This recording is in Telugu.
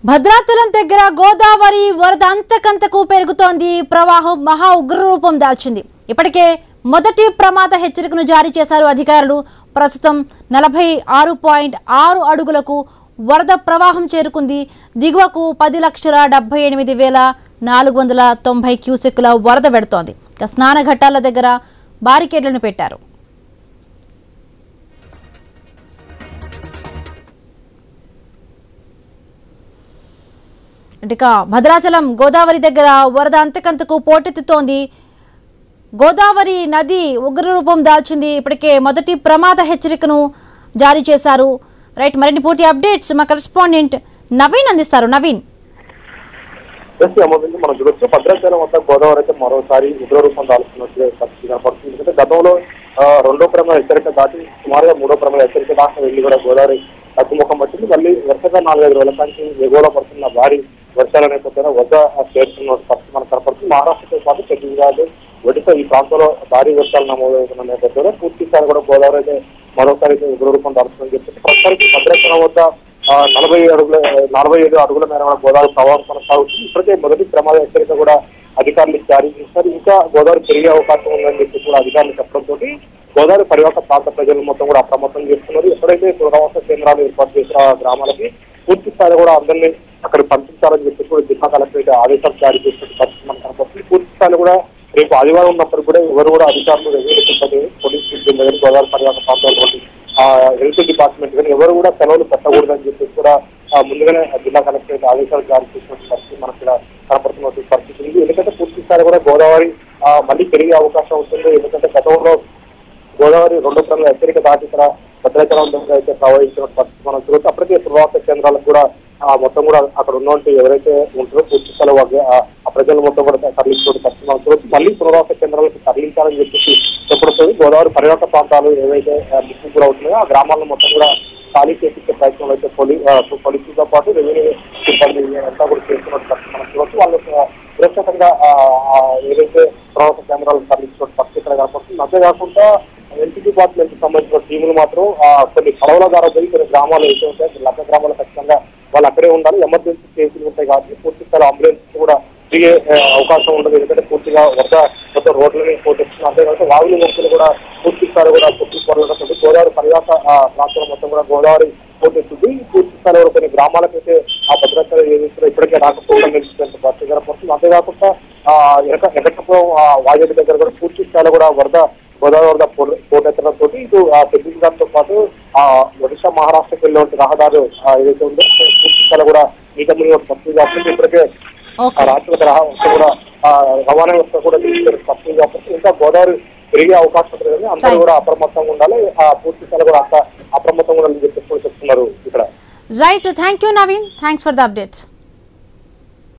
భద్రాచలం దగ్గర గోదావరి వరద అంతకంతకు పెరుగుతోంది. ప్రవాహం మహా ఉగ్ర రూపం దాల్చింది. ఇప్పటికే మొదటి ప్రమాద హెచ్చరికను జారీ చేశారు అధికారులు. ప్రస్తుతం 46.6 అడుగులకు వరద ప్రవాహం చేరుకుంది. దిగువకు 10,78,490 క్యూసెక్కుల వరద పెడుతోంది. స్నాన ఘట్టాల దగ్గర బారికేడ్లను పెట్టారు. భద్రాచలం గోదావరి దగ్గర వరద అంతకంతకు పోటెత్తుతోంది. గోదావరి నది ఉగ్రరూపం దాల్చింది. ఇప్పటికే మొదటి ప్రమాద హెచ్చరికను జారీ చేశారు. రైట్, మరిన్ని పూర్తి అప్డేట్స్ మా కరెస్పాండెంట్ నవీన్ అందిస్తారు. నవీన్, మనం చూడొచ్చు భద్రాచలం వద్ద గోదావరి అయితే మరోసారి ఉగ్రరూపం దాల్చుకున్నట్టుగా కనపడుతుంది. ఎందుకంటే గతంలో రెండో ప్రమాద హెచ్చరిక దాటి సుమారుగా మూడో ప్రమాద హెచ్చరిక దాకా వెళ్ళి కూడా గోదావరి తగ్గుముఖం పట్టింది. మళ్ళీ వరుసగా 4-5 రోజుల నుంచి ఎగువలో పడుతున్న భారీ వర్షాల నేపథ్యంలో వద్ద చేరుతున్న పరిస్థితి మనకు కనపడుతుంది. మహారాష్ట్రతో పాటు ఛత్తీస్గఢ్, ఒడిశా ఈ ప్రాంతంలో భారీ వర్షాలు నమోదవుతున్న నేపథ్యంలో పూర్తిసారి కూడా గోదావరి అయితే మరోసారి ఉగ్రరూపం దాల్చుతుందని చెప్పి ప్రస్తుతానికి భద్రాచలం వద్ద 45 అడుగుల మేర గోదావరి ప్రవాహం కొనసాగుతుంది. ఇప్పటికే మొదటి ప్రమాద హెచ్చరిక కూడా అధికారులు జారీ చేశారు. ఇంకా గోదావరి పెరిగే అవకాశం ఉందని చెప్పి కూడా అధికారులు చెప్పడంతో గోదావరి పరివాహక ప్రాంత ప్రజలు మొత్తం కూడా అప్రమత్తం చేస్తున్నారు. ఎప్పుడైతే పునరావాస కేంద్రాలు ఏర్పాటు చేసిన గ్రామాలకి పూర్తి స్థాయిలో కూడా అందరినీ అక్కడ పంపించాలని చెప్పి కూడా జిల్లా కలెక్టరేట్ ఆదేశాలు జారీ చేసిన పరిస్థితి మనకు కనపడుతుంది. పూర్తి స్థాయిలో కూడా రేపు ఆదివారం ఉన్నప్పుడు కూడా ఎవరు కూడా అధికారులు రెవెన్యూ సిబ్బంది, పోలీస్ సిబ్బంది కానీ గోదావరి పరివాహక ప్రాంతాల హెల్త్ డిపార్ట్మెంట్ కానీ ఎవరు కూడా సెలవులు పెట్టకూడదని చెప్పి కూడా ముందుగానే జిల్లా కలెక్టరేట్ ఆదేశాలు జారీ చేసిన పరిస్థితి మనకు కనపడుతున్న పరిస్థితి ఉంది. ఎందుకంటే పూర్తి స్థాయి కూడా గోదావరి మళ్ళీ పెరిగే అవకాశం ఉంటుంది. ఎందుకంటే గతంలో గోదావరి రెండో ప్రమాద హెచ్చరిక దాటి ఇక్కడ భద్రాచలం దగ్గర అయితే ప్రవహించిన పరిస్థితి మనం చూడవచ్చు. అప్పటికే పునరావాస కేంద్రాలకు కూడా మొత్తం కూడా అక్కడ ఉన్నటువంటి ఎవరైతే ఉంటారో పూర్తి స్థాయి ఆ ప్రజలు మొత్తం కూడా తరలించుకోవడం పరిస్థితి మనం చూడవచ్చు. మళ్ళీ పునరావాస కేంద్రాలకు తరలించాలని చెప్పేసి చెప్పడుతుంది. గోదావరి పరివాహక ప్రాంతాలు ఏవైతే ముఖ్యం కూడా అవుతున్నాయో ఆ గ్రామాలను మొత్తం కూడా ఖాళీ చేపించే ప్రయత్నంలో అయితే పోలీసులతో పాటు రెవెన్యూ సిబ్బంది అంతా కూడా చేస్తున్న పరిస్థితి మనం చూడవచ్చు. వాళ్ళు సురక్షితంగా ఏదైతే పునరావాస కేంద్రాలను తరలించుకోవడం పరిస్థితి ఇక్కడ కనపడుతుంది. అంతేకాకుండా హెల్త్ డిపార్ట్మెంట్ కి సంబంధించిన టీములు మాత్రం కొన్ని పడవల ద్వారా పోయి కొన్ని గ్రామాలు అయితే ఉంటాయి. లక్ష గ్రామాలు ఖచ్చితంగా వాళ్ళు అక్కడే ఉండాలి. ఎమర్జెన్సీ కేసులు ఉంటాయి కాబట్టి పూర్తి స్థాయి అంబులెన్స్ కూడా తిరిగే అవకాశం ఉండదు. ఎందుకంటే పూర్తిగా మొత్తం రోడ్లని పోటెత్తున్నారు. అంతేకాకుండా వాగులు మొక్కలు కూడా పూర్తి స్థాయి కూడా పొట్టుకోవాలన్నట్టు గోదావరి పరివాహక ప్రాంతాలు మొత్తం కూడా గోదావరి పోటెత్తుంది. పూర్తి స్థాయిలో కొన్ని గ్రామాలకైతే ఆ భద్రతలు ఏదైతే ఇప్పటికే రాకపోవడం నిలిచినంత పరిస్థితి కనపడుతుంది. అంతేకాకుండా ఎకటపురం వాజేడి దగ్గర కూడా పూర్తి స్థాయిలో కూడా గోదావరి వరద పోటెత్తడంతో ఇటు ఛత్తీస్గఢ్ తో పాటు ఒడిశా మహారాష్ట్రకి వెళ్ళే రహదారు ఏదైతే ఉందో పూర్తి స్థాయిలో కూడా నీట మునిగే పరిస్థితి కాబట్టి ఇప్పటికే రాష్ట్ర కూడా రవాణా వ్యవస్థ కూడా పరిస్థితి కాబట్టి ఇంకా గోదావరి పెరిగే అవకాశం ఉంటుంది కానీ అందరూ కూడా అప్రమత్తంగా ఉండాలి. పూర్తి స్థాయిలో కూడా అప్రమత్తంగా ఉండాలని చెప్పి చెప్తున్నారు ఇక్కడ. Right, thank you Naveen, thanks for the updates.